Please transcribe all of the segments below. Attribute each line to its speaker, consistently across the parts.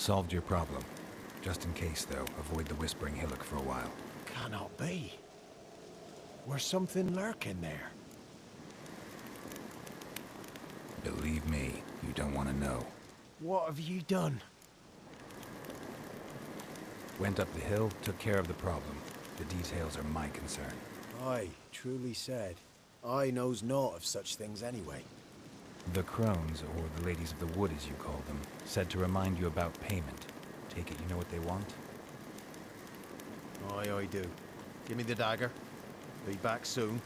Speaker 1: Solved your problem. Just in case, though, avoid the Whispering Hillock for a while.
Speaker 2: Cannot be. There's something lurking there.
Speaker 1: Believe me, you don't want to know.
Speaker 2: What have you done?
Speaker 1: Went up the hill, took care of the problem. The details are my concern.
Speaker 2: Aye, truly said. I knows naught of such things anyway.
Speaker 1: The crones, or the ladies of the wood as you call them, said to remind you about payment. Take it you know what they want?
Speaker 2: Aye, I do. Give me the dagger. Be back soon.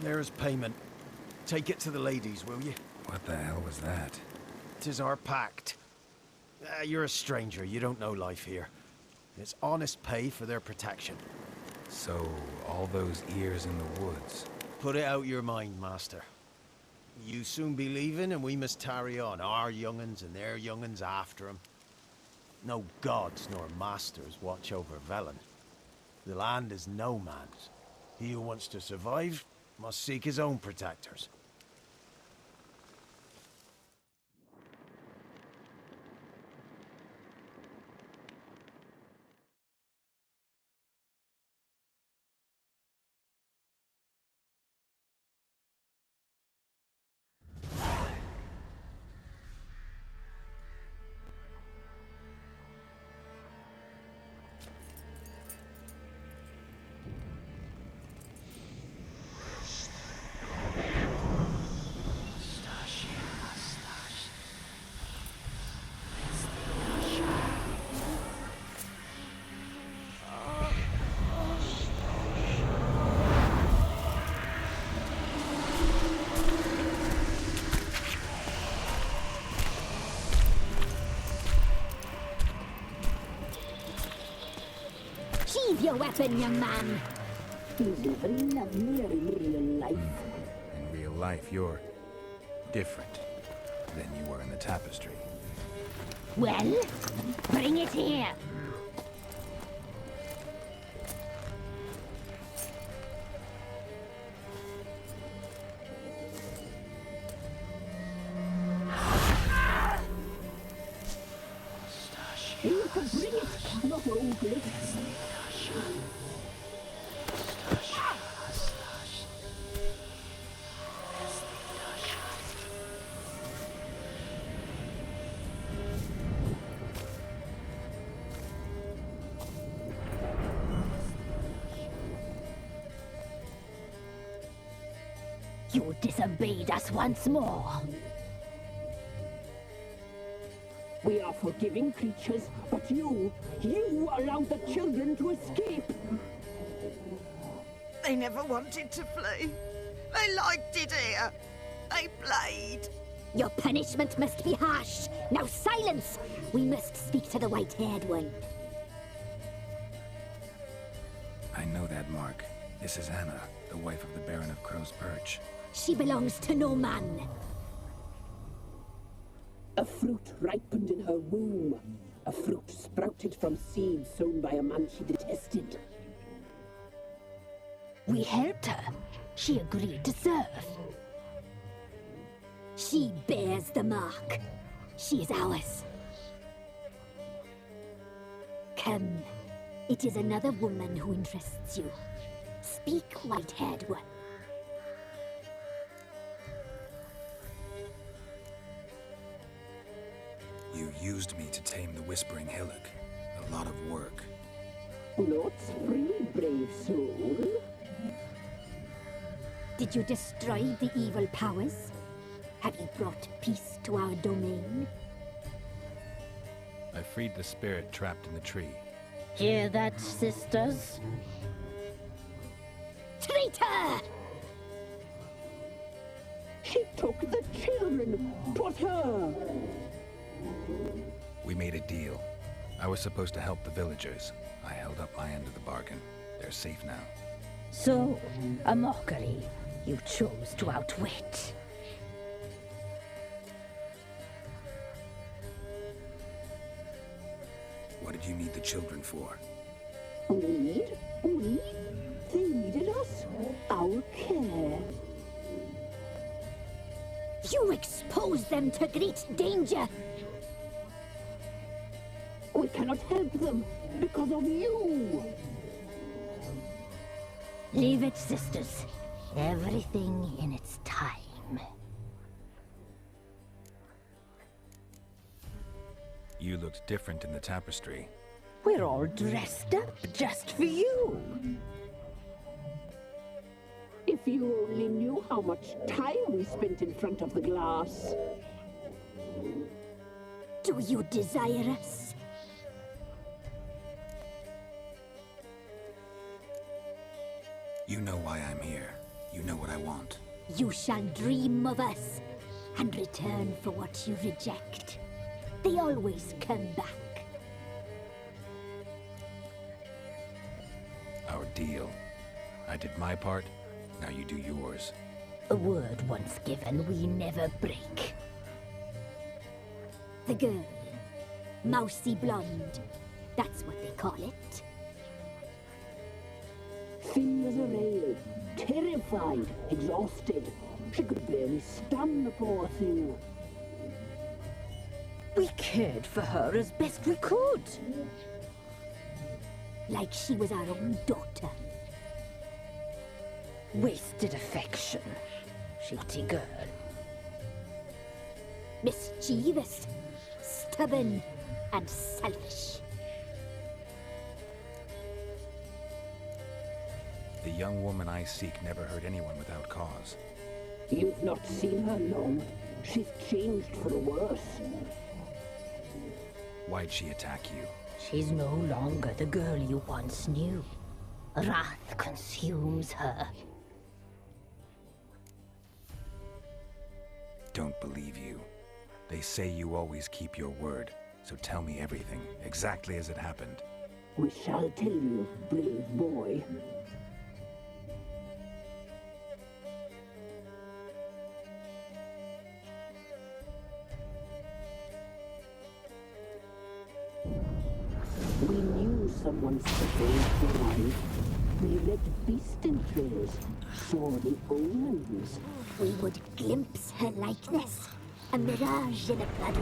Speaker 2: There's payment. Take it to the ladies, will you?
Speaker 1: What the hell was that?
Speaker 2: 'Tis our pact. You're a stranger, you don't know life here. It's honest pay for their protection.
Speaker 1: So, all those ears in the woods.
Speaker 2: Put it out your mind, master. You soon be leaving and we must tarry on, our young'uns and their young'uns after 'em. No gods nor masters watch over Velen. The land is no man's. He who wants to survive must seek his own protectors.
Speaker 3: Sheathe your weapon, young man.
Speaker 4: He's very lovely in real life.
Speaker 1: In real life, you're different than you were in the tapestry.
Speaker 3: Well, bring it here.
Speaker 4: You can bring it, not only.
Speaker 3: You disobeyed us once more.
Speaker 4: We are forgiving creatures, but you allowed the children to escape.
Speaker 5: They never wanted to flee. They liked it here. They played.
Speaker 3: Your punishment must be harsh. Now silence! We must speak to the white-haired one.
Speaker 1: I know that mark. This is Anna, the wife of the Baron of Crow's Perch.
Speaker 3: She belongs to no man.
Speaker 4: A fruit ripened in her womb. A fruit sprouted from seeds sown by a man she detested.
Speaker 3: We helped her. She agreed to serve. She bears the mark. She is ours. Come. It is another woman who interests you. Speak, white-haired one.
Speaker 1: You used me to tame the Whispering Hillock. A lot of work.
Speaker 4: Not free, brave soul.
Speaker 3: Did you destroy the evil powers? Have you brought peace to our domain?
Speaker 1: I freed the spirit trapped in the tree.
Speaker 6: Hear that, sisters?
Speaker 3: Traitor!
Speaker 4: She took the children, put her.
Speaker 1: We made a deal. I was supposed to help the villagers. I held up my end of the bargain. They're safe now.
Speaker 6: So, a mockery you chose to outwit.
Speaker 1: What did you need the children for?
Speaker 4: Need? We? They needed us. Our care.
Speaker 3: You exposed them to great danger.
Speaker 4: We cannot help them because of you.
Speaker 6: Leave it, sisters. Everything in its time.
Speaker 1: You looked different in the tapestry.
Speaker 6: We're all dressed up just for you.
Speaker 4: If you only knew how much time we spent in front of the glass.
Speaker 3: Do you desire us?
Speaker 1: You know why I'm here. You know what I want.
Speaker 3: You shall dream of us and return for what you reject. They always come back.
Speaker 1: Our deal. I did my part, now you do yours.
Speaker 6: A word once given, we never break.
Speaker 3: The girl. Mousy blonde. That's what they call it.
Speaker 4: Thin as a rail, terrified, exhausted. She could barely stand, the poor thing.
Speaker 6: We cared for her as best we could.
Speaker 3: Like she was our own daughter.
Speaker 6: Wasted affection. Shitty girl.
Speaker 3: Mischievous, stubborn, and selfish.
Speaker 1: The young woman I seek never hurt anyone without cause.
Speaker 4: You've not seen her long. She's changed for the worse.
Speaker 1: Why'd she attack you?
Speaker 6: She's no longer the girl you once knew. Wrath consumes her.
Speaker 1: Don't believe you. They say you always keep your word, so tell me everything, exactly as it happened.
Speaker 4: We shall tell you, brave boy. We knew someone supposed to arrive. We read beast entrails, saw the omens.
Speaker 3: We would glimpse her likeness, a mirage in a blood.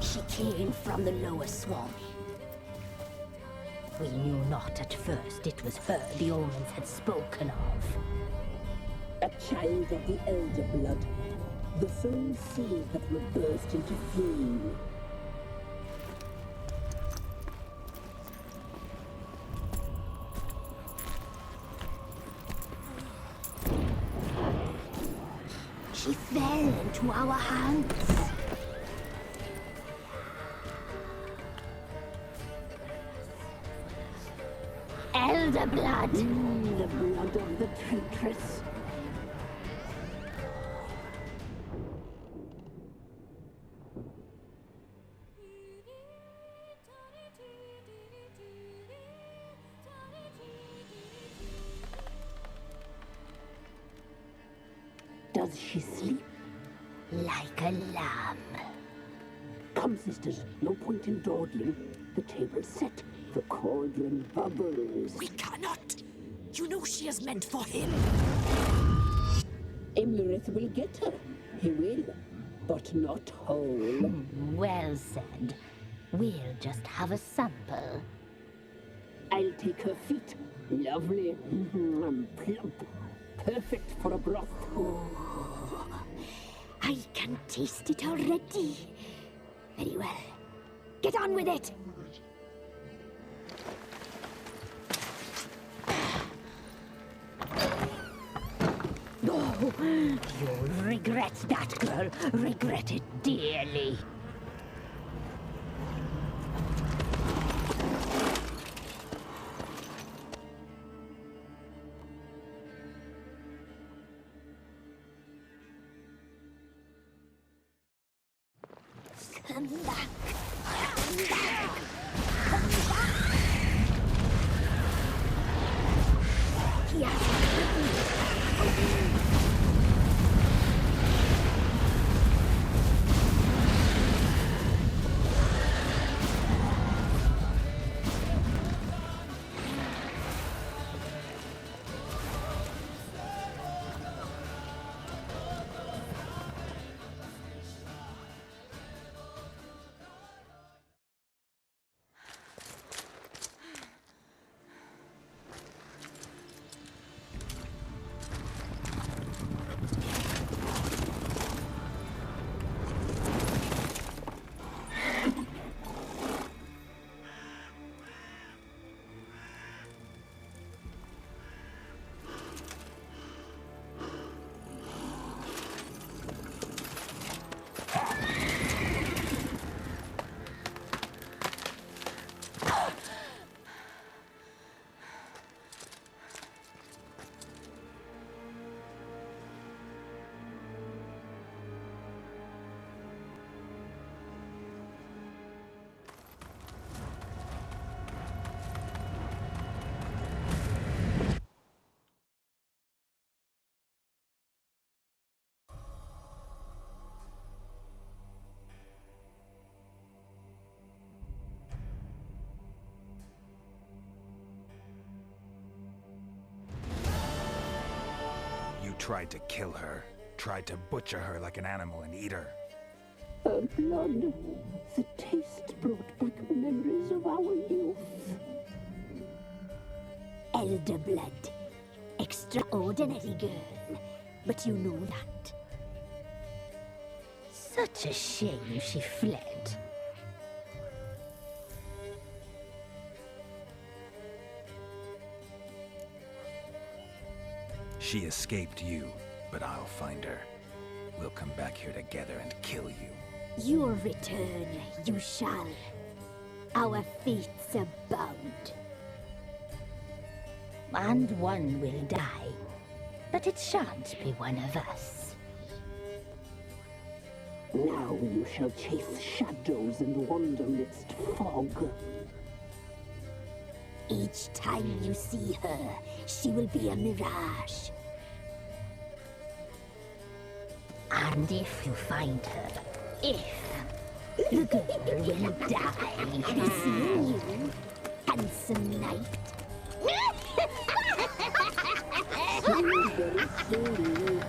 Speaker 6: She came from the lower swamp. We knew not at first it was her the omens had spoken of.
Speaker 4: A child of the elder blood, the same seed that will burst into flame.
Speaker 3: She fell into our hands.
Speaker 6: Elder blood!
Speaker 4: The blood of the traitress. Does she sleep?
Speaker 6: Like a lamb.
Speaker 4: Come, sisters, no point in dawdling. The table's set, the cauldron bubbles.
Speaker 5: We cannot. You know she is meant for him.
Speaker 4: Emlyrith will get her. He will, but not whole.
Speaker 6: Well said. We'll just have a sample.
Speaker 4: I'll take her feet. Lovely. Plump. Perfect for a broth.
Speaker 3: I can taste it already. Very well. Get on with it!
Speaker 6: Oh, you'll regret that, girl. Regret it dearly.
Speaker 3: Come back!
Speaker 1: Tried to kill her. Tried to butcher her like an animal and eat her.
Speaker 4: Her blood. The taste brought back memories of our youth.
Speaker 3: Elder blood. Extraordinary girl. But you know that.
Speaker 6: Such a shame she fled.
Speaker 1: She escaped you, but I'll find her. We'll come back here together and kill you.
Speaker 3: Your return, you shall. Our fates are bound.
Speaker 6: And one will die, but it shan't be one of us.
Speaker 4: Now you shall chase shadows and wander midst fog.
Speaker 3: Each time you see her, she will be a mirage.
Speaker 6: And if you find her,
Speaker 3: The girl will die. I see you, handsome knight.
Speaker 4: Very slowly.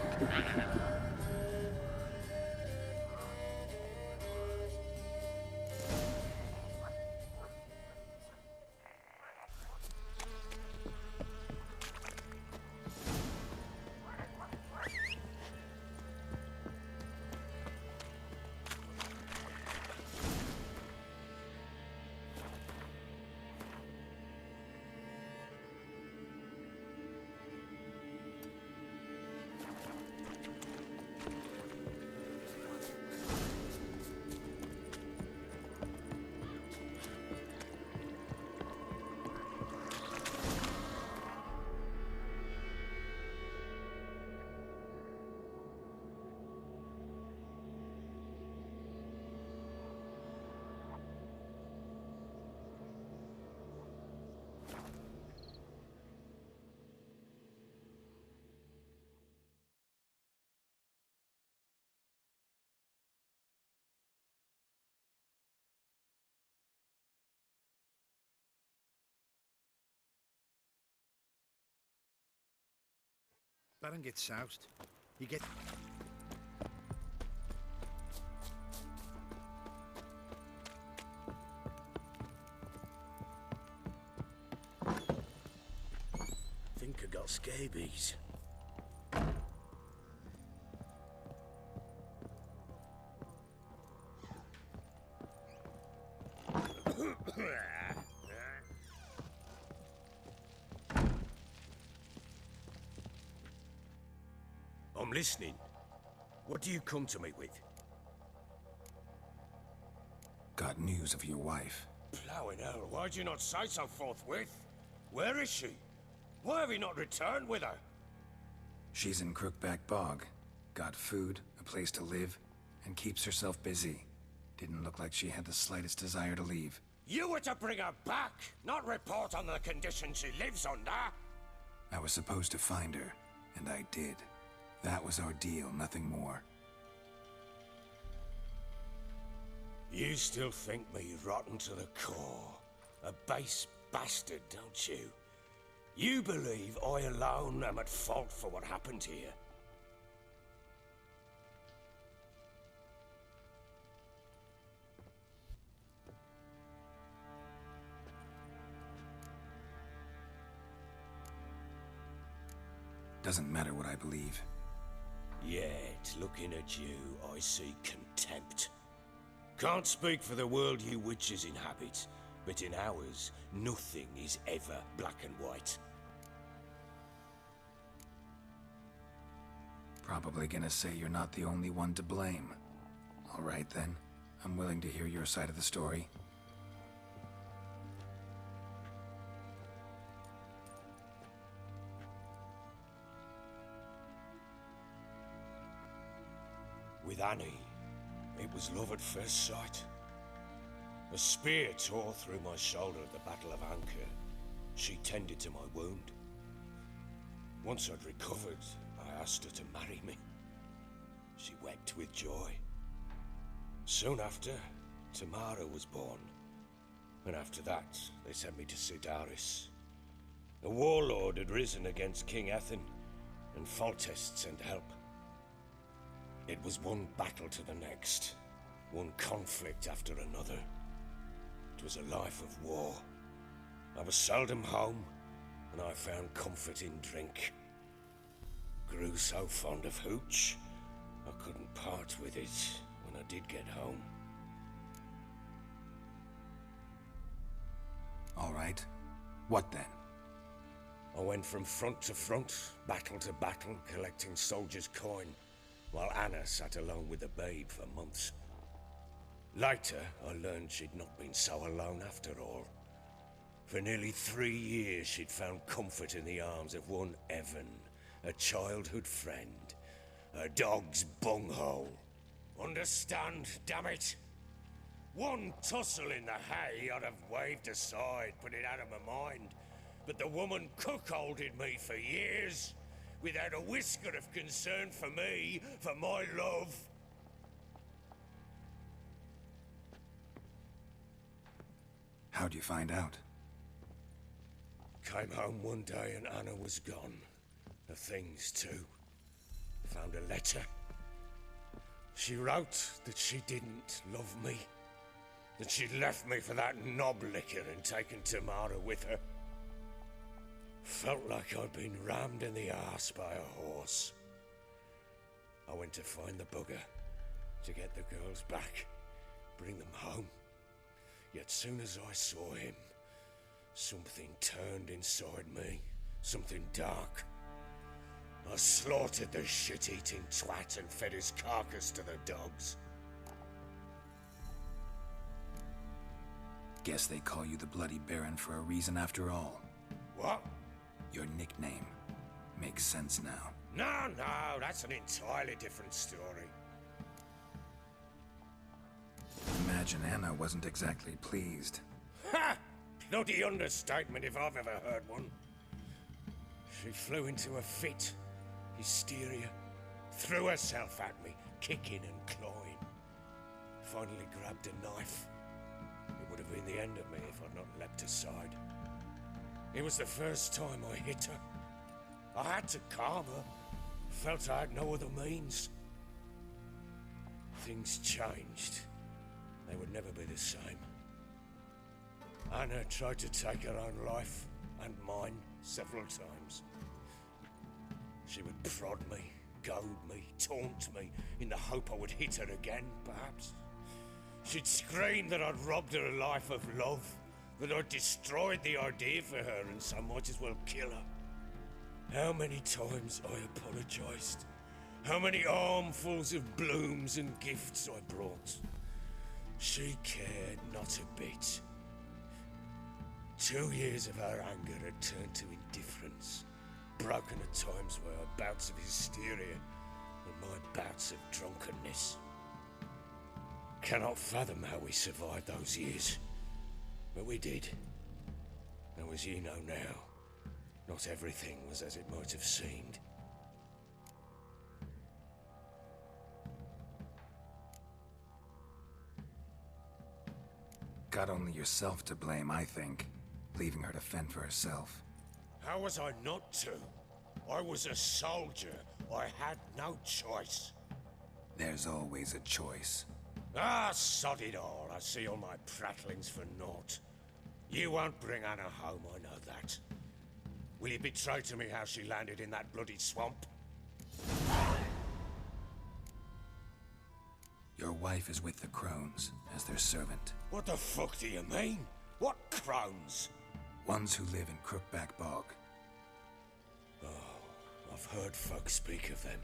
Speaker 2: Baron gets soused. You get...
Speaker 7: Think I got scabies. I'm listening. What do you come to me with?
Speaker 1: Got news of your wife.
Speaker 7: Plowing hell, why'd you not say so forthwith? Where is she? Why have you not returned with her?
Speaker 1: She's in Crookback Bog. Got food, a place to live, and keeps herself busy. Didn't look like she had the slightest desire to leave.
Speaker 7: You were to bring her back, not report on the conditions she lives under.
Speaker 1: I was supposed to find her, and I did. That was our deal, nothing more.
Speaker 7: You still think me rotten to the core. A base bastard, don't you? You believe I alone am at fault for what happened here.
Speaker 1: Doesn't matter what I believe.
Speaker 7: Yet, looking at you, I see contempt. Can't speak for the world you witches inhabit, but in ours, nothing is ever black and white.
Speaker 1: Probably gonna say you're not the only one to blame. All right then, I'm willing to hear your side of the story.
Speaker 7: With Annie, it was love at first sight. A spear tore through my shoulder at the Battle of Anchor. She tended to my wound. Once I'd recovered, I asked her to marry me. She wept with joy. Soon after, Tamara was born. And after that, they sent me to Sidaris. A warlord had risen against King Ethan, and Foltest sent help. It was one battle to the next, one conflict after another. It was a life of war. I was seldom home, and I found comfort in drink. Grew so fond of hooch, I couldn't part with it when I did get home.
Speaker 1: All right. What then?
Speaker 7: I went from front to front, battle to battle, collecting soldiers' coin, while Anna sat alone with the babe for months. Later, I learned she'd not been so alone after all. For nearly 3 years, she'd found comfort in the arms of one Evan, a childhood friend, a dog's bunghole. Understand, damn it? One tussle in the hay I'd have waved aside, put it out of my mind. But the woman cuckolded me for years, without a whisker of concern for me, for my love.
Speaker 1: How'd you find out?
Speaker 7: Came home one day and Anna was gone. Her things too. Found a letter. She wrote that she didn't love me. That she'd left me for that knob licker and taken Tamara with her. Felt like I'd been rammed in the arse by a horse. I went to find the bugger, to get the girls back, bring them home. Yet soon as I saw him, something turned inside me, something dark. I slaughtered the shit-eating twat and fed his carcass to the dogs.
Speaker 1: Guess they call you the Bloody Baron for a reason after all.
Speaker 7: What?
Speaker 1: Your nickname. Makes sense now.
Speaker 7: No, that's an entirely different story.
Speaker 1: Imagine Anna wasn't exactly pleased.
Speaker 7: Ha! Bloody understatement if I've ever heard one. She flew into a fit, hysteria, threw herself at me, kicking and clawing. Finally grabbed a knife. It would have been the end of me if I'd not leapt aside. It was the first time I hit her. I had to calm her. Felt I had no other means. Things changed. They would never be the same. Anna tried to take her own life, and mine, several times. She would prod me, goad me, taunt me, in the hope I would hit her again, perhaps. She'd scream that I'd robbed her life of love, that I'd destroyed the idea for her, and so might as well kill her. How many times I apologized. How many armfuls of blooms and gifts I brought. She cared not a bit. 2 years of her anger had turned to indifference, broken at times by her bouts of hysteria and my bouts of drunkenness. Cannot fathom how we survived those years, but we did. And as you know now, Not everything was as it might have seemed.
Speaker 1: Got only yourself to blame, I think. Leaving her to fend for herself.
Speaker 7: How was I not to? I was a soldier. I had no choice.
Speaker 1: There's always a choice.
Speaker 7: Ah, sod it all. I see all my prattlings for naught. You won't bring Anna home, I know that. Will you betray to me how she landed in that bloody swamp?
Speaker 1: Your wife is with the Crones, as their servant.
Speaker 7: What the fuck do you mean? What crones?
Speaker 1: Ones who live in Crookback Bog.
Speaker 7: I've heard folk speak of them,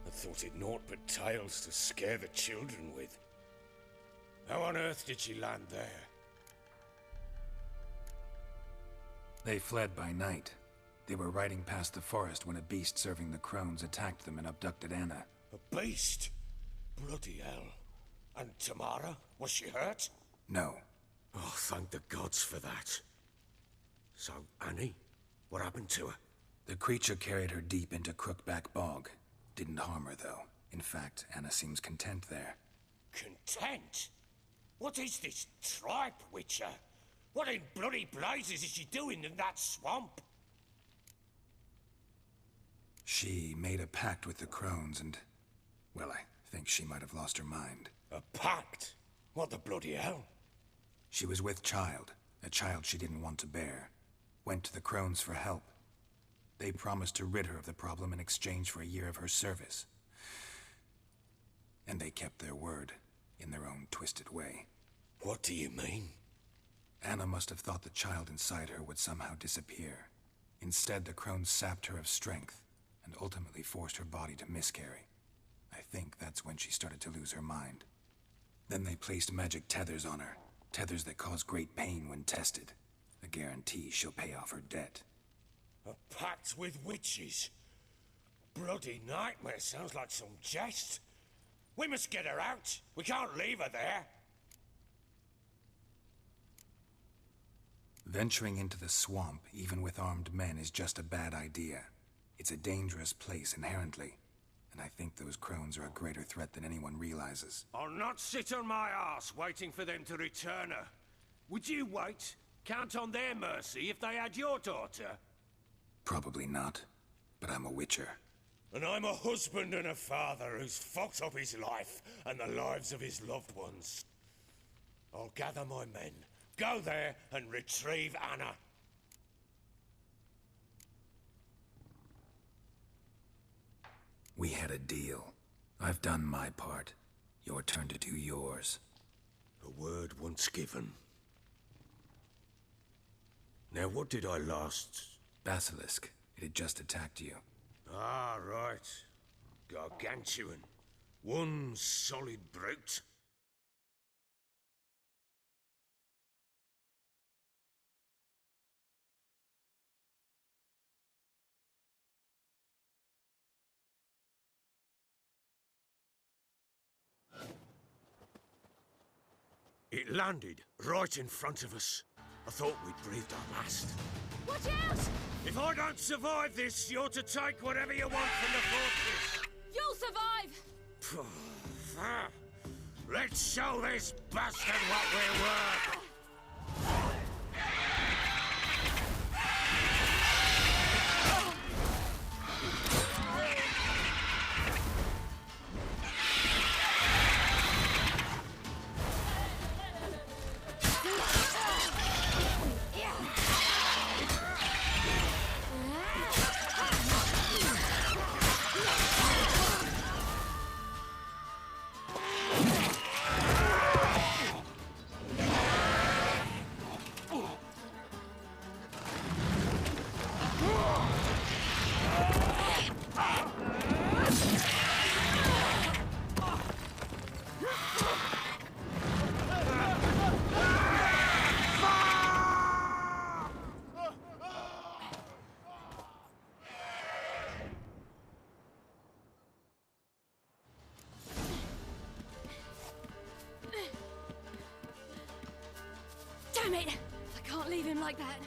Speaker 7: and thought it naught but tales to scare the children with. How on earth did she land there?
Speaker 1: They fled by night. They were riding past the forest when a beast serving the Crones attacked them and abducted Anna.
Speaker 7: A beast? Bloody hell. And Tamara? Was she hurt?
Speaker 1: No.
Speaker 7: Oh, thank the gods for that. So, Annie? What happened to her?
Speaker 1: The creature carried her deep into Crookback Bog. Didn't harm her, though. In fact, Anna seems content there.
Speaker 7: Content? What is this tripe, Witcher? What in bloody blazes is she doing in that swamp?
Speaker 1: She made a pact with the Crones and... well, I think she might have lost her mind.
Speaker 7: A pact? What the bloody hell?
Speaker 1: She was with child, a child she didn't want to bear. Went to the Crones for help. They promised to rid her of the problem in exchange for a year of her service. And they kept their word, in their own twisted way.
Speaker 7: What do you mean?
Speaker 1: Anna must have thought the child inside her would somehow disappear. Instead, the Crones sapped her of strength, and ultimately forced her body to miscarry. I think that's when she started to lose her mind. Then they placed magic tethers on her, tethers that cause great pain when tested. A guarantee she'll pay off her debt.
Speaker 7: A pact with witches? Bloody nightmare, sounds like some jest. We must get her out. We can't leave her there.
Speaker 1: Venturing into the swamp, even with armed men, is just a bad idea. It's a dangerous place inherently, and I think those Crones are a greater threat than anyone realizes.
Speaker 7: I'll not sit on my arse waiting for them to return her. Would you wait? Count on their mercy if they had your daughter?
Speaker 1: Probably not, but I'm a witcher.
Speaker 7: And I'm a husband and a father who's fucked up his life and the lives of his loved ones. I'll gather my men, go there and retrieve Anna.
Speaker 1: We had a deal. I've done my part. Your turn to do yours.
Speaker 7: A word once given. Now what did I last...
Speaker 1: Basilisk. It had just attacked you.
Speaker 7: Ah, right. Gargantuan. One solid brute. It landed right in front of us. I thought we'd breathed our last.
Speaker 5: Watch out!
Speaker 7: If I don't survive this, you're to take whatever you want from the fortress.
Speaker 5: You'll survive!
Speaker 7: Let's show this bastard what we're worth.
Speaker 5: Damn it! I can't leave him like that.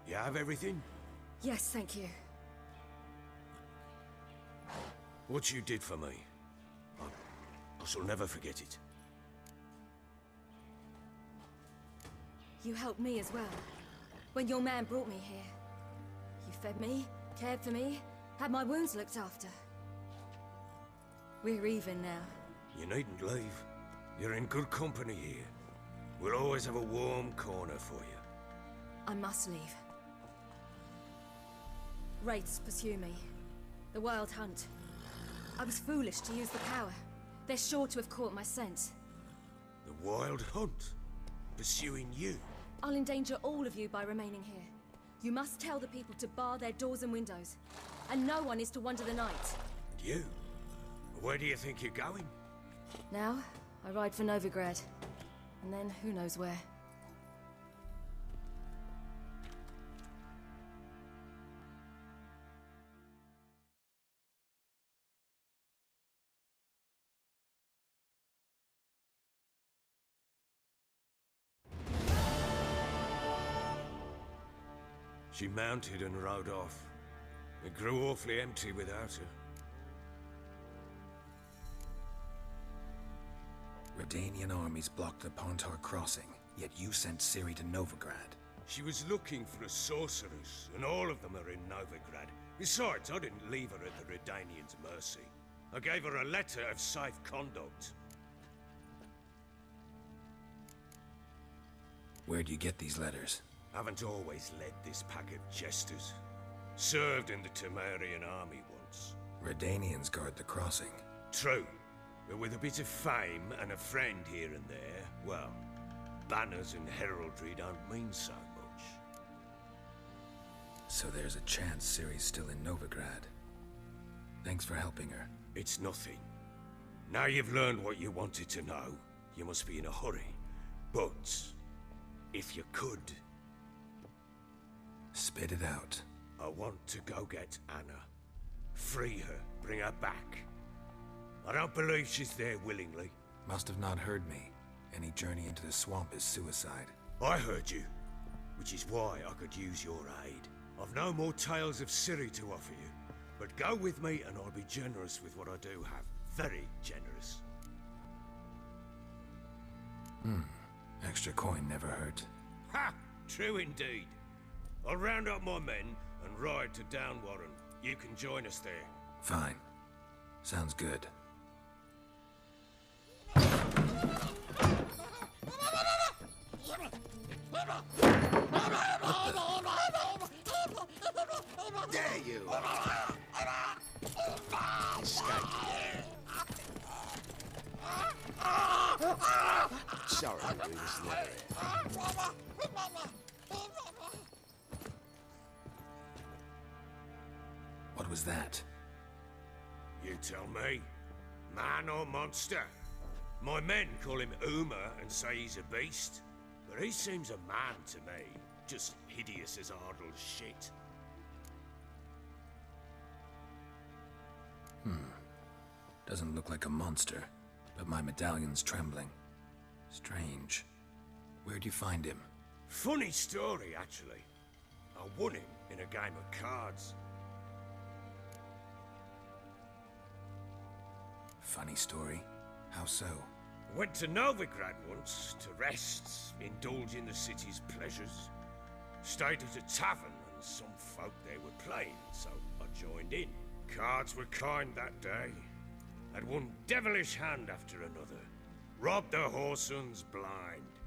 Speaker 7: You have everything?
Speaker 5: Yes, thank you.
Speaker 7: What you did for me, I shall never forget it.
Speaker 5: You helped me as well. When your man brought me here. You fed me, cared for me, had my wounds looked after. We're even now.
Speaker 7: You needn't leave. You're in good company here. We'll always have a warm corner for you.
Speaker 5: I must leave. Wraiths pursue me. The Wild Hunt. I was foolish to use the power. They're sure to have caught my scent.
Speaker 7: The Wild Hunt? Pursuing you?
Speaker 5: I'll endanger all of you by remaining here. You must tell the people to bar their doors and windows. And no one is to wander the night.
Speaker 7: You? Where do you think you're going?
Speaker 5: Now, I ride for Novigrad. And then, who knows where.
Speaker 7: She mounted and rode off. It grew awfully empty without her.
Speaker 1: Redanian armies blocked the Pontar crossing, yet you sent Ciri to Novigrad.
Speaker 7: She was looking for a sorceress, and all of them are in Novigrad. Besides, I didn't leave her at the Redanians' mercy. I gave her a letter of safe conduct.
Speaker 1: Where'd you get these letters?
Speaker 7: Haven't always led this pack of jesters. Served in the Temerian army once.
Speaker 1: Redanians guard the crossing.
Speaker 7: True, but with a bit of fame and a friend here and there, well, banners and heraldry don't mean so much.
Speaker 1: So there's a chance Ciri's still in Novigrad. Thanks for helping her.
Speaker 7: It's nothing. Now you've learned what you wanted to know, you must be in a hurry. But, if you could...
Speaker 1: Spit it out.
Speaker 7: I want to go get Anna. Free her, bring her back. I don't believe she's there willingly.
Speaker 1: Must have not heard me. Any journey into the swamp is suicide.
Speaker 7: I heard you, which is why I could use your aid. I've no more tales of Ciri to offer you, but go with me and I'll be generous with what I do have. Very generous.
Speaker 1: Extra coin never hurt.
Speaker 7: Ha! True indeed. I'll round up my men and ride to Downwarren. You can join us there.
Speaker 1: Fine. Sounds good.
Speaker 7: There you are. Escape.
Speaker 2: Sorry, we was never here.
Speaker 1: What was that?
Speaker 7: You tell me. Man or monster? My men call him Uma and say he's a beast. But he seems a man to me. Just hideous as Ardle's shit.
Speaker 1: Doesn't look like a monster, but my medallion's trembling. Strange. Where'd you find him?
Speaker 7: Funny story, actually. I won him in a game of cards.
Speaker 1: Funny story? How so?
Speaker 7: Went to Novigrad once to rest, indulge in the city's pleasures. Stayed at a tavern and some folk there were playing, so I joined in. Cards were kind that day. Had one devilish hand after another. Robbed the whoresons blind.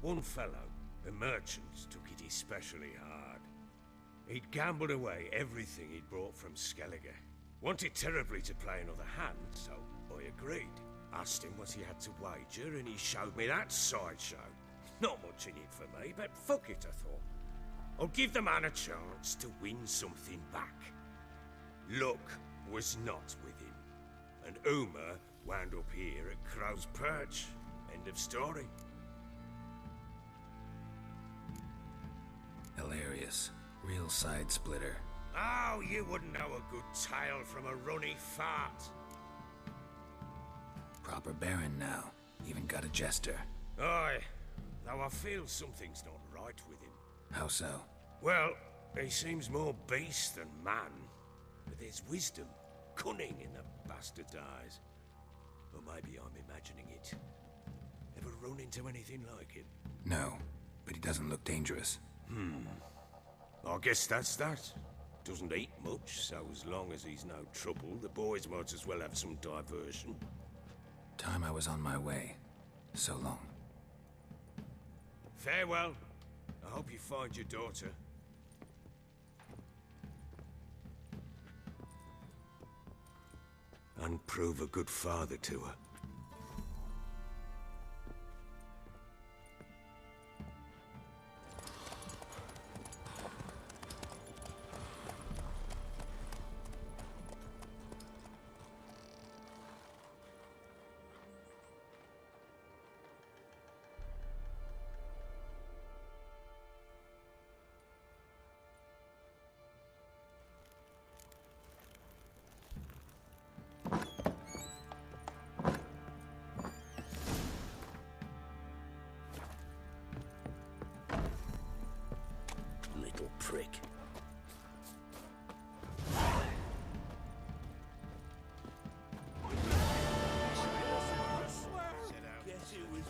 Speaker 7: One fellow, a merchant, took it especially hard. He'd gambled away everything he'd brought from Skellige. Wanted terribly to play another hand, so I agreed. Asked him what he had to wager, and he showed me that sideshow. Not much in it for me, but fuck it, I thought. I'll give the man a chance to win something back. Luck was not with him, and Uma wound up here at Crow's Perch. End of story.
Speaker 1: Hilarious. Real side splitter.
Speaker 7: Oh, you wouldn't know a good tale from a runny fart.
Speaker 1: Proper baron now. Even got a jester.
Speaker 7: Aye, though I feel something's not right with him.
Speaker 1: How so?
Speaker 7: Well, he seems more beast than man. But there's wisdom, cunning in the bastard's eyes. Or maybe I'm imagining it. Ever run into anything like him?
Speaker 1: No, but he doesn't look dangerous.
Speaker 7: I guess that's that. Doesn't eat much, so as long as he's no trouble, the boys might as well have some diversion.
Speaker 1: Time I was on my way. So long.
Speaker 7: Farewell. I hope you find your daughter. And prove a good father to her. Little prick.
Speaker 8: Guess it was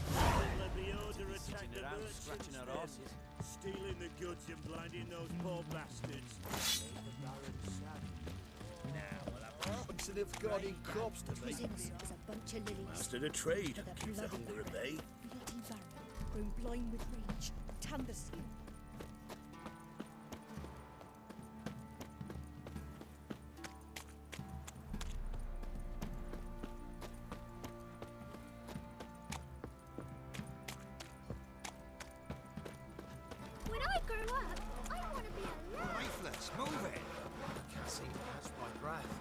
Speaker 8: let the order attack the merchants then. Stealing the goods and blinding those poor bastards. Made the Baron sad. Now we'll have
Speaker 9: Bunch of the guardian corpse to me.
Speaker 10: Prisons was a bunch of lilies.
Speaker 8: master the trade.
Speaker 10: For the
Speaker 8: Keeps the
Speaker 10: bloody
Speaker 8: hunger at
Speaker 10: Baron.
Speaker 8: bay.
Speaker 10: Bloody Baron, grown blind with rage, tanned the skin. When I grow up, I want to be alive.
Speaker 2: Lifeless, move it! Can't seem to catch my breath.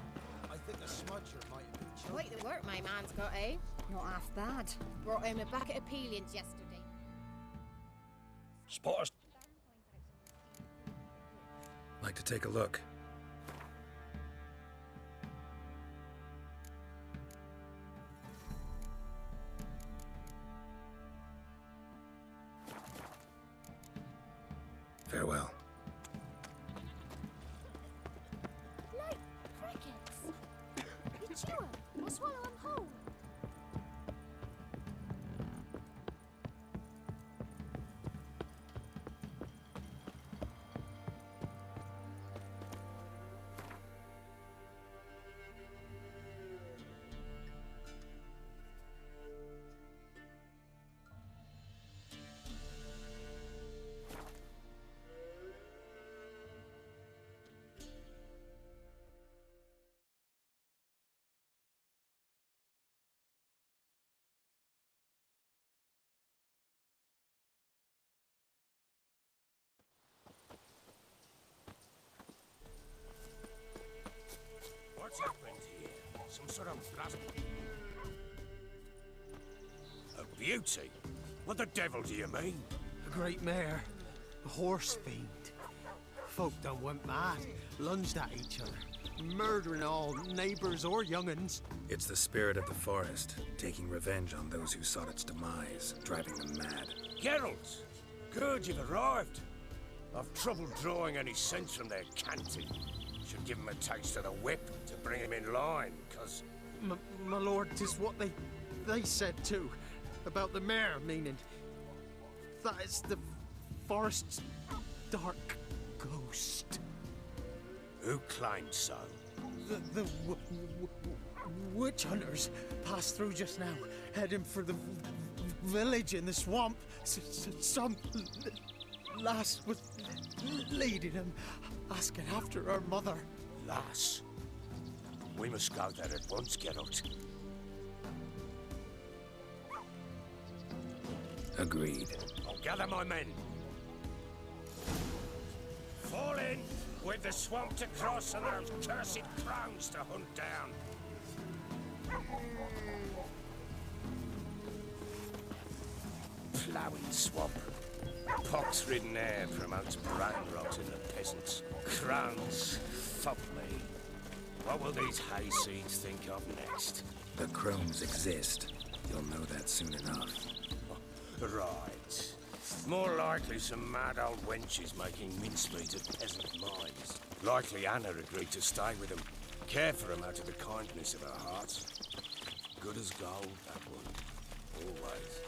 Speaker 2: I think a smudger might have been choking.
Speaker 11: Quite the work my man's got, eh? Not half bad. Brought home a bucket of peelings yesterday.
Speaker 8: Spotters.
Speaker 1: Like to take a look. Farewell.
Speaker 3: Like crickets. You chew 'em or swallow 'em whole.
Speaker 7: some sort of a beauty? What the devil do you mean?
Speaker 2: A great mare. A horse fiend. Folk done went mad. Lunged at each other. Murdering all neighbours or young'uns.
Speaker 1: It's the spirit of the forest, taking revenge on those who sought its demise, driving them mad.
Speaker 7: Geralt! Good, you've arrived. I've trouble drawing any sense from their canting. Should give him a taste of the whip to bring him in line, cause...
Speaker 2: My lord, 'tis what they said too. About the mare, meaning... that is the forest's dark ghost.
Speaker 7: Who claimed so?
Speaker 2: The witch hunters passed through just now, heading for the village in the swamp. Some lass was leading them, asking after her mother.
Speaker 7: Lass? We must go there at once, Geralt.
Speaker 1: Agreed.
Speaker 7: I'll gather my men. Fall in! With the swamp to cross and those cursed crows to hunt down. Ploughing swamp. Pox-ridden air promotes brain rot in the peasants. Crowns, fuck me. What will these hayseeds think of next?
Speaker 1: The crones exist. You'll know that soon enough.
Speaker 7: Right. More likely some mad old wenches making mincemeat of peasant minds. Likely Anna agreed to stay with them, care for them out of the kindness of her heart. Good as gold, that one. Always.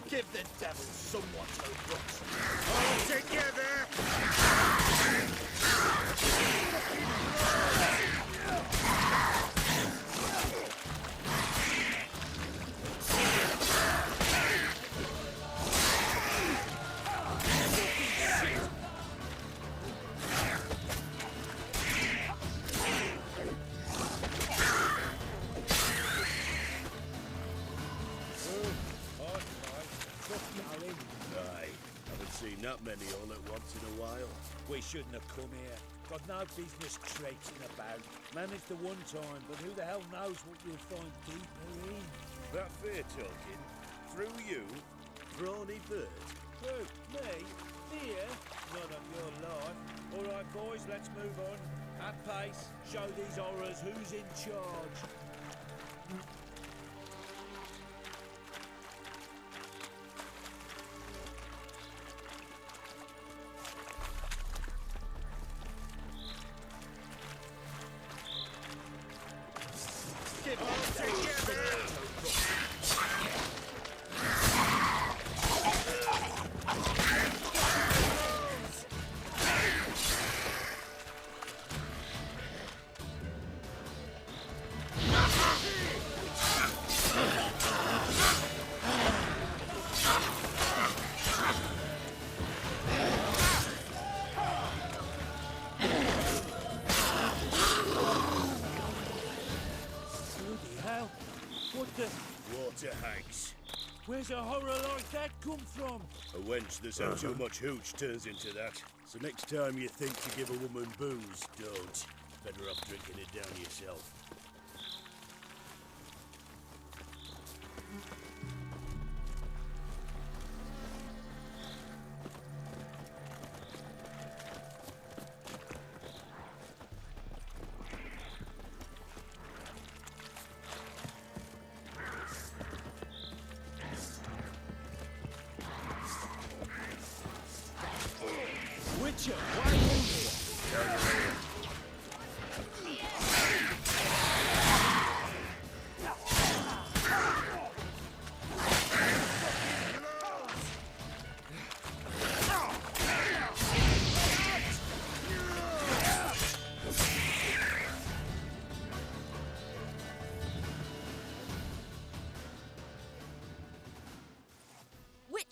Speaker 8: Give the devil somewhat to rot. All together!
Speaker 9: Not many all at once in a while.
Speaker 8: We shouldn't have come here. Got no business traipsing about. Managed the one time, but who the hell knows what you'll find deeper in?
Speaker 9: That fair talking. Through you, brawny bird.
Speaker 8: Who? Me? Here? Not on your life. All right, boys, let's move on. At pace. Show these horrors who's in charge.
Speaker 9: Water hags.
Speaker 8: Where's a horror like that come from?
Speaker 9: A wench that's had too much hooch turns into that. So next time you think to give a woman booze, don't. Better off drinking it down yourself.
Speaker 8: Witcher, why are you here?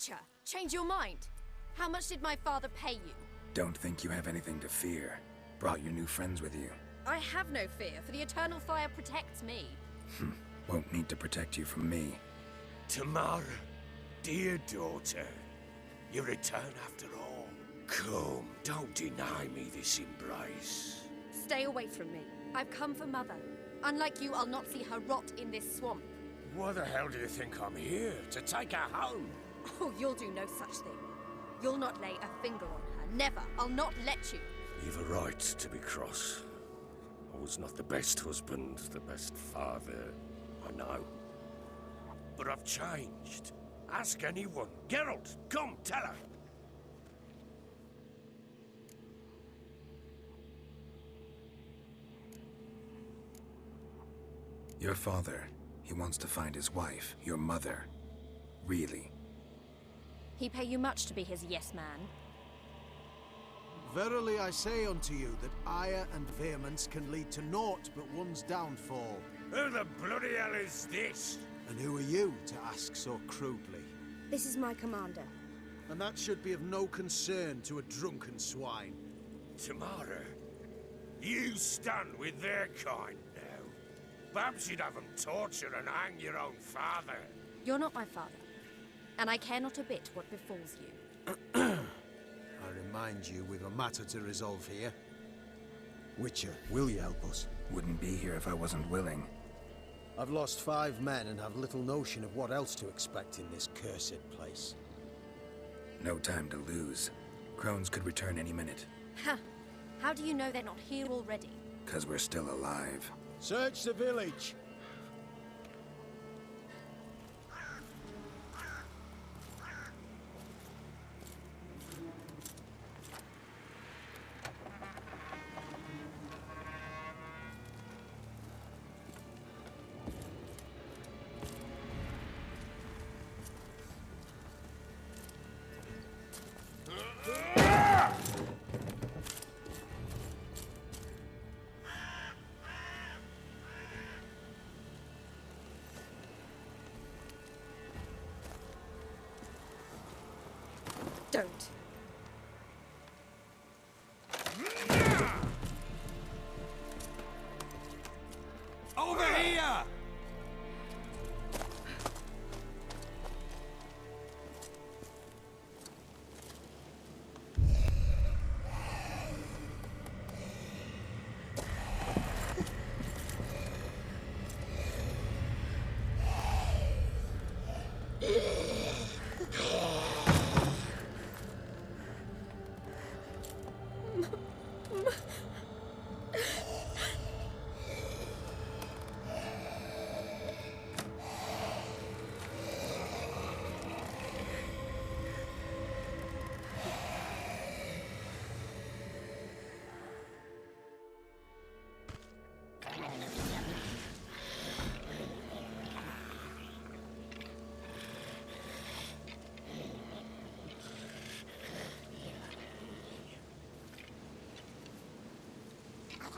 Speaker 11: Witcher, change your mind. How much did my father pay you?
Speaker 1: Don't think you have anything to fear. Brought your new friends with you.
Speaker 11: I have no fear, for the eternal fire protects me.
Speaker 1: Won't need to protect you from me.
Speaker 7: Tamara, dear daughter, you return after all. Come, don't deny me this embrace.
Speaker 11: Stay away from me. I've come for Mother. Unlike you, I'll not see her rot in this swamp.
Speaker 7: Why the hell do you think I'm here? To take her home?
Speaker 11: Oh, you'll do no such thing. You'll not lay a finger on her. Never. I'll not let you.
Speaker 7: You've a right to be cross. I was not the best husband, the best father, I know. But I've changed. Ask anyone. Geralt, come, tell her.
Speaker 1: Your father, he wants to find his wife, your mother. Really.
Speaker 11: He pay you much to be his yes man.
Speaker 2: Verily I say unto you that ire and vehemence can lead to naught but one's downfall.
Speaker 7: Who the bloody hell is this?
Speaker 2: And who are you to ask so crudely?
Speaker 11: This is my commander.
Speaker 2: And that should be of no concern to a drunken swine.
Speaker 7: Tamara, you stand with their kind now. Perhaps you'd have them torture and hang your own father.
Speaker 11: You're not my father, and I care not a bit what befalls you.
Speaker 2: I remind you we've a matter to resolve here. Witcher, will you help us?
Speaker 1: Wouldn't be here if I wasn't willing.
Speaker 2: I've lost 5 men and have little notion of what else to expect in this cursed place.
Speaker 1: No time to lose. Crones could return any minute.
Speaker 11: Ha! How do you know they're not here already?
Speaker 1: 'Cause we're still alive.
Speaker 2: Search the village!
Speaker 11: Don't.
Speaker 1: Over here!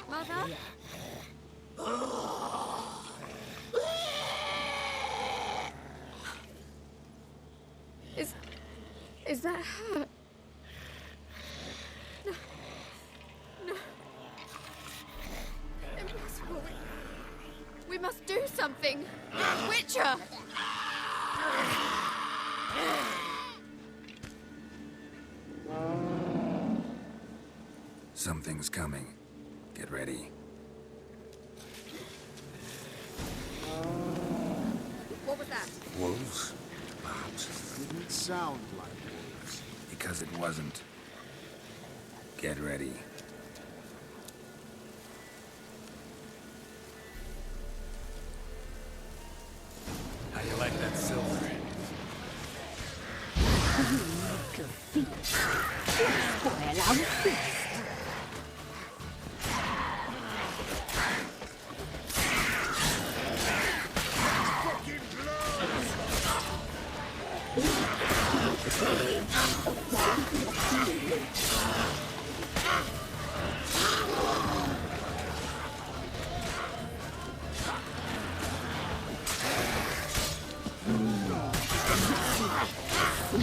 Speaker 11: Mother? Is that her? No. No. Impossible. We must do something. Witcher!
Speaker 1: Something's coming. Get ready.
Speaker 11: What was that?
Speaker 1: Wolves? Perhaps.
Speaker 2: Didn't sound like wolves.
Speaker 1: Because it wasn't. Get ready. How do you like that silver?
Speaker 3: You make a feast. Spoil our feast. You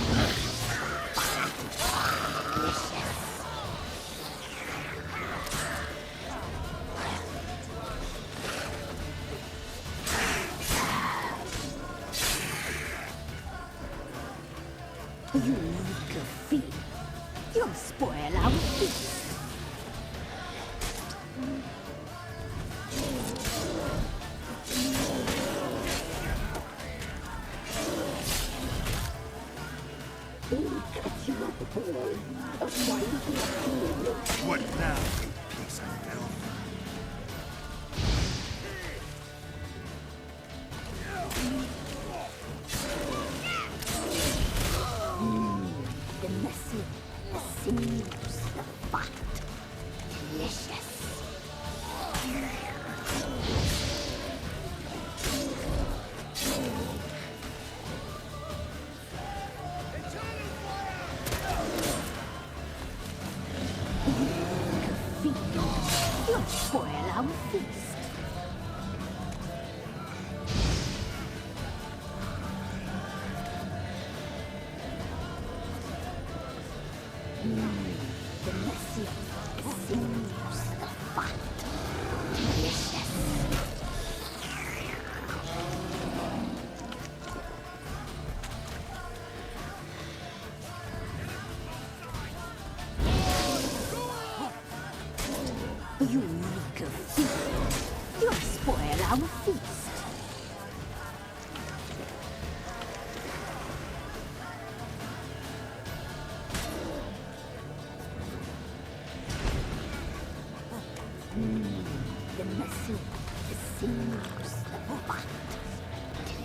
Speaker 3: reek of fear. You'll spoil our feast.
Speaker 1: What now, you piece of filth?
Speaker 3: The messy, the sinews, the fat. Delicious. You'll spoil our feast. The messy, the sinews, the fat. Delicious. You reek of fear. You'll spoil our feast. The messy, the sinews, the fat.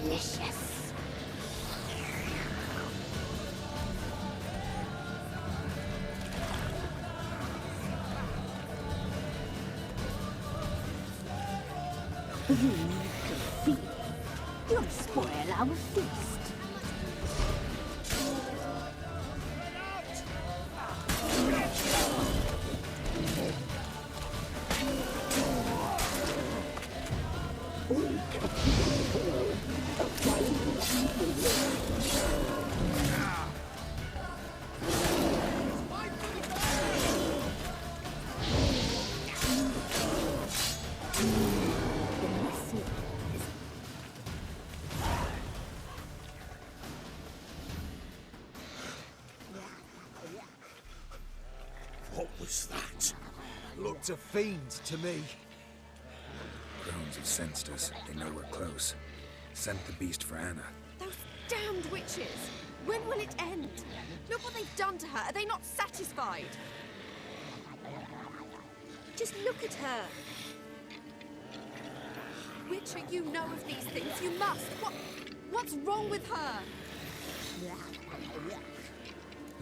Speaker 3: Delicious. You reek of fear. You'll spoil our feast. The messy,
Speaker 7: What was that?
Speaker 2: Looked a fiend to me.
Speaker 1: Crones have sensed us. They know we're close. Sent the beast for Anna.
Speaker 11: Those damned witches! When will it end? Look what they've done to her. Are they not satisfied? Just look at her. Witcher, you know of these things. You must. What's wrong with her?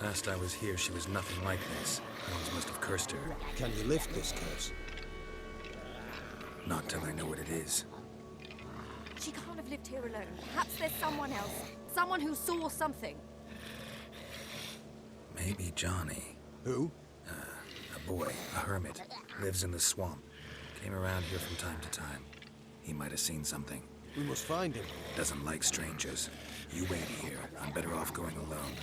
Speaker 1: Last I was here, she was nothing like this. Crones must have cursed her.
Speaker 2: Can you lift this curse?
Speaker 1: Not till I know what it is.
Speaker 11: She can't have lived here alone. Perhaps there's someone else. Someone who saw something.
Speaker 1: Maybe Johnny.
Speaker 2: Who?
Speaker 1: A boy, a hermit. Lives in the swamp. Came around here from time to time. He might have seen something.
Speaker 2: We must find him.
Speaker 1: Doesn't like strangers. You wait here. I'm better off going alone.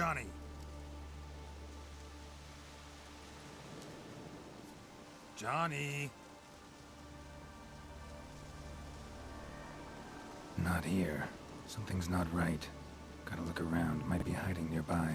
Speaker 1: Johnny! Johnny! Not here. Something's not right. Gotta look around. Might be hiding nearby.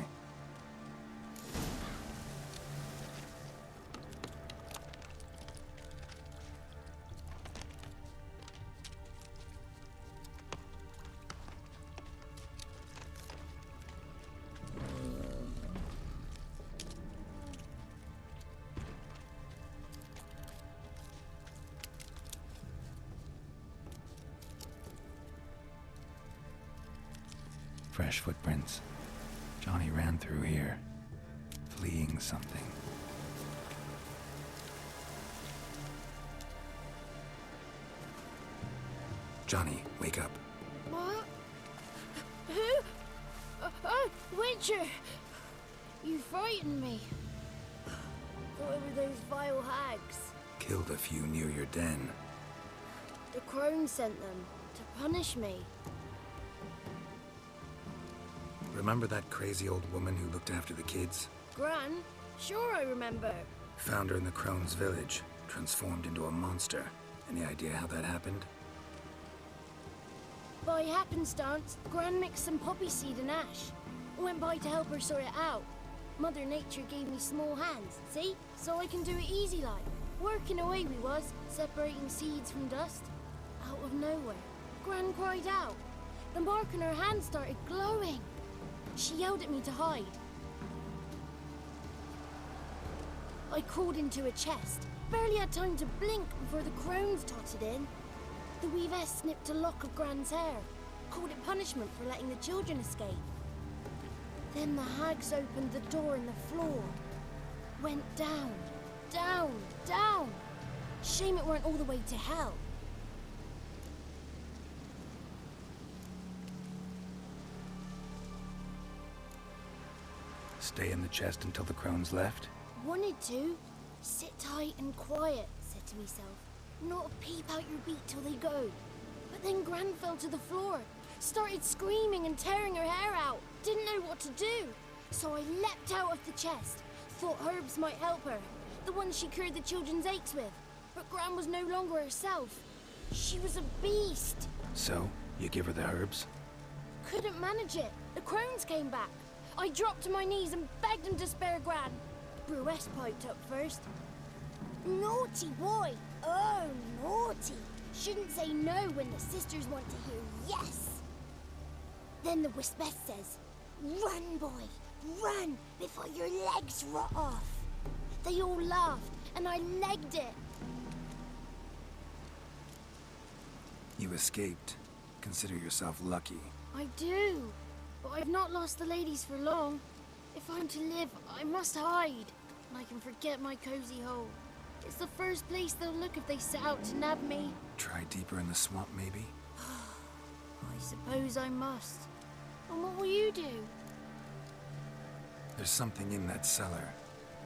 Speaker 1: Fresh footprints. Johnny ran through here, fleeing something. Johnny, wake up.
Speaker 10: What? Who? Witcher! You frightened me. Thought it were those vile hags.
Speaker 1: Killed a few near your den.
Speaker 10: The crone sent them to punish me.
Speaker 1: Remember that crazy old woman who looked after the kids?
Speaker 10: Gran? Sure I remember.
Speaker 1: Found her in the Crone's village, transformed into a monster. Any idea how that happened?
Speaker 10: By happenstance, Gran mixed some poppy seed and ash. Went by to help her sort it out. Mother Nature gave me small hands, see? So I can do it easy like. Working away we was, separating seeds from dust. Out of nowhere, Gran cried out. The mark on her hand started glowing. She yelled at me to hide. I crawled into a chest. Barely had time to blink before the crones totted in. The weavess snipped a lock of Gran's hair. Called it punishment for letting the children escape. Then the hags opened the door in the floor. Went down, down, down. Shame it weren't all the way to hell.
Speaker 1: Stay in the chest until the crones left?
Speaker 10: Wanted to. Sit tight and quiet, said to myself. Not a peep out your beat till they go. But then Gran fell to the floor. Started screaming and tearing her hair out. Didn't know what to do. So I leapt out of the chest. Thought herbs might help her. The ones she cured the children's aches with. But Gran was no longer herself. She was a beast.
Speaker 1: So, you give her the herbs?
Speaker 10: Couldn't manage it. The crones came back. I dropped to my knees and begged him to spare Gran. Brewess piped up first. Naughty boy. Oh, naughty. Shouldn't say no when the sisters want to hear yes. Then the Wispess says, run, boy, run before your legs rot off. They all laughed, and I legged it.
Speaker 1: You escaped. Consider yourself lucky.
Speaker 10: I do, but I've not lost the ladies for long. If I'm to live, I must hide, and I can forget my cozy hole. It's the first place they'll look if they set out to nab me.
Speaker 1: Try deeper in the swamp, maybe?
Speaker 10: I suppose I must. And what will you do?
Speaker 1: There's something in that cellar.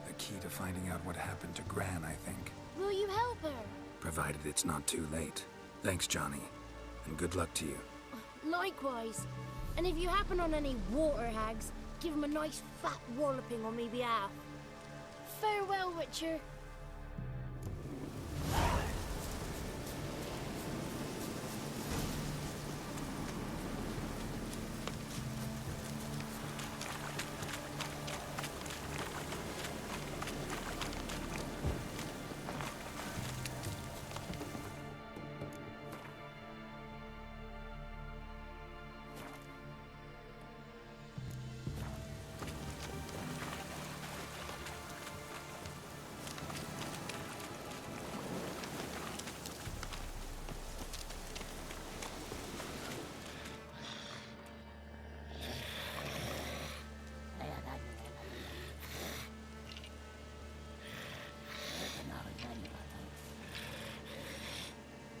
Speaker 1: The key to finding out what happened to Gran, I think.
Speaker 10: Will you help her?
Speaker 1: Provided it's not too late. Thanks, Johnny. And good luck to you.
Speaker 10: Likewise. And if you happen on any water hags, give them a nice fat walloping on me behalf. Farewell, Witcher.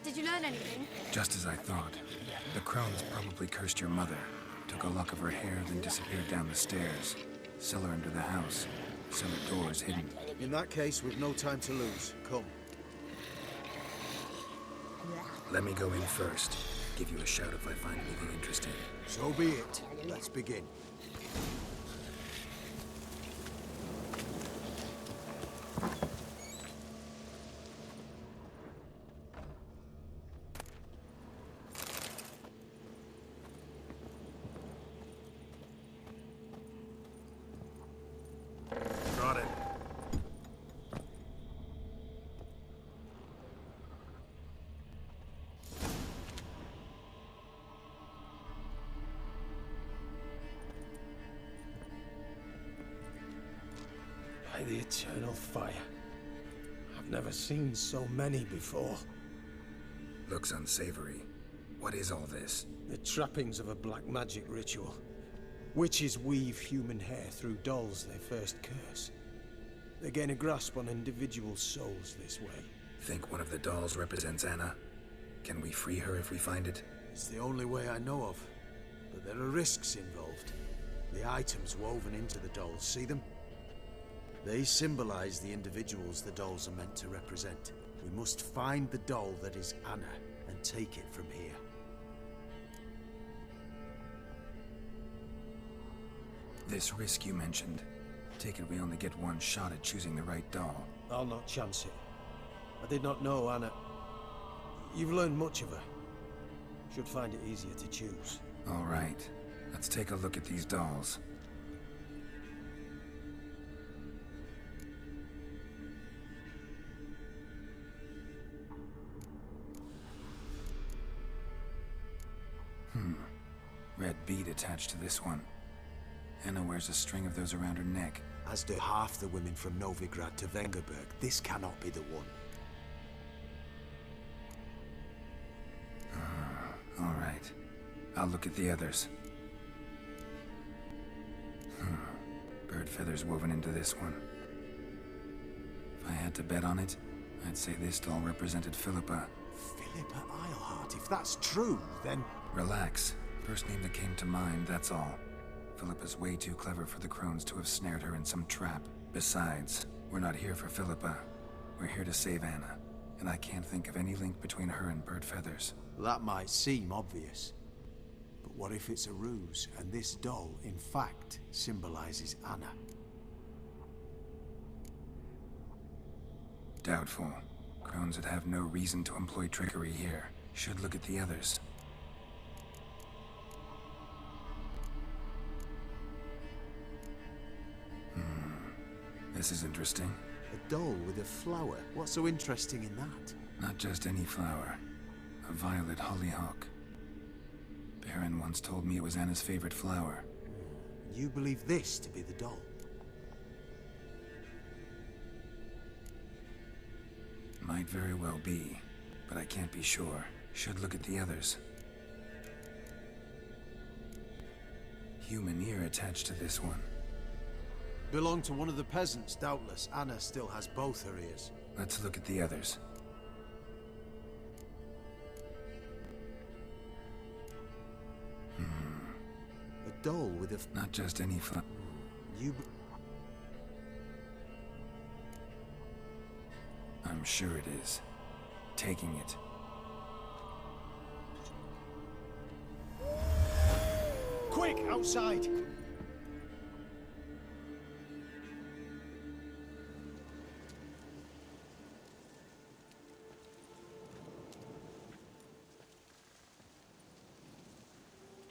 Speaker 5: Did you learn anything?
Speaker 1: Just as I thought. The crones probably cursed your mother. Took a lock of her hair, then disappeared down the stairs. Cellar under the house. Cellar doors hidden.
Speaker 2: In that case, we've no time to lose. Come.
Speaker 1: Let me go in first. Give you a shout if I find anything interesting.
Speaker 2: So be it. Let's begin. the eternal fire. I've never seen so many before.
Speaker 1: Looks unsavory. What is all this?
Speaker 2: The trappings of a black magic ritual. Witches weave human hair through dolls they first curse. They gain a grasp on individual souls this way.
Speaker 1: Think one of the dolls represents Anna? Can we free her if we find it?
Speaker 2: It's the only way I know of. But there are risks involved. The items woven into the dolls, see them? They symbolize the individuals the dolls are meant to represent. We must find the doll that is Anna and take it from here.
Speaker 1: This risk you mentioned. Take it we only get one shot at choosing the right doll.
Speaker 2: I'll not chance it. I did not know Anna. You've learned much of her. Should find it easier to choose.
Speaker 1: All right. Let's take a look at these dolls. Red bead attached to this one. Anna wears a string of those around her neck.
Speaker 2: As do half the women from Novigrad to Vengerberg. This cannot be the one.
Speaker 1: All right. I'll look at the others. Bird feathers woven into this one. If I had to bet on it, I'd say this doll represented Philippa.
Speaker 2: Philippa Eilhart, if that's true, then...
Speaker 1: Relax. First name that came to mind, that's all. Philippa's way too clever for the crones to have snared her in some trap. Besides, we're not here for Philippa. We're here to save Anna. And I can't think of any link between her and bird feathers.
Speaker 2: That might seem obvious. But what if it's a ruse, and this doll, in fact, symbolizes Anna?
Speaker 1: Doubtful. Crones would have no reason to employ trickery here. Should look at the others. This is interesting.
Speaker 2: A doll with a flower. What's so interesting in that?
Speaker 1: Not just any flower. A violet hollyhock. Baron once told me it was Anna's favorite flower.
Speaker 2: You believe this to be the doll?
Speaker 1: Might very well be, but I can't be sure. Should look at the others. Human ear attached to this one.
Speaker 2: Belonged to one of the peasants, doubtless. Anna still has both her ears.
Speaker 1: Let's look at the others.
Speaker 2: A doll with a...
Speaker 1: Not just any flower.
Speaker 2: You...
Speaker 1: I'm sure it is. Taking it.
Speaker 2: Quick, outside!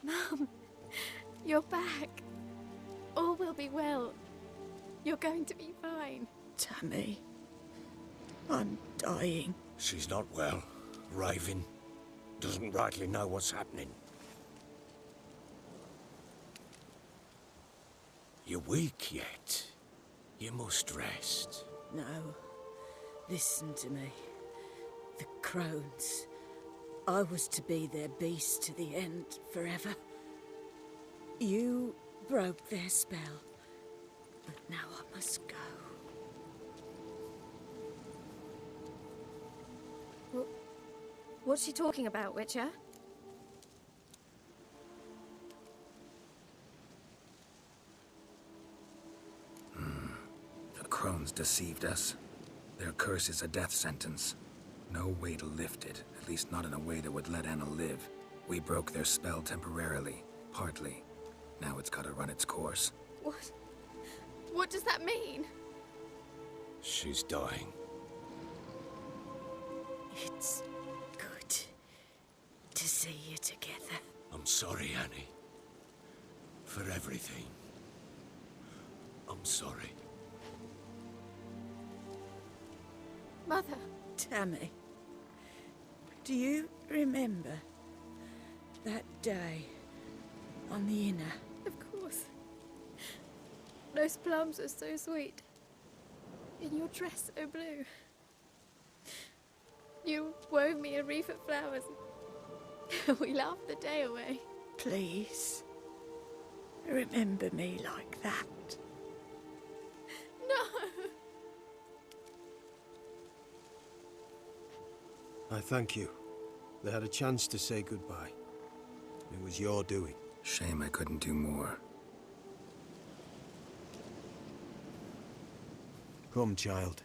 Speaker 12: Mum, you're back. All will be well. You're going to be fine.
Speaker 13: Tammy, I'm dying.
Speaker 7: She's not well. Raving. Doesn't rightly know what's happening. You're weak yet. You must rest.
Speaker 13: No. Listen to me. The crones. I was to be their beast to the end, forever. You broke their spell. But now I must go.
Speaker 12: What's she talking about, Witcher?
Speaker 1: The crones deceived us. Their curse is a death sentence. No way to lift it, at least not in a way that would let Anna live. We broke their spell temporarily, partly. Now it's gotta run its course.
Speaker 12: What? What does that mean?
Speaker 7: She's dying.
Speaker 13: It's good to see you together.
Speaker 7: I'm sorry, Annie. For everything. I'm sorry.
Speaker 12: Mother.
Speaker 13: Tammy, do you remember that day on the Inner?
Speaker 12: Of course. Those plums are so sweet. in your dress so blue. You wove me a wreath of flowers. We laughed the day away.
Speaker 13: Please, remember me like that.
Speaker 12: No!
Speaker 2: I thank you. They had a chance to say goodbye. It was your doing.
Speaker 1: Shame I couldn't do more.
Speaker 2: Come, child.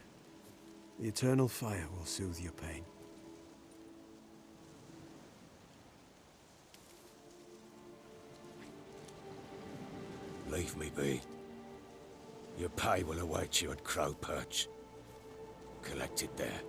Speaker 2: The eternal fire will soothe your pain.
Speaker 7: Leave me be. Your pay will await you at Crow Perch. Collect it there.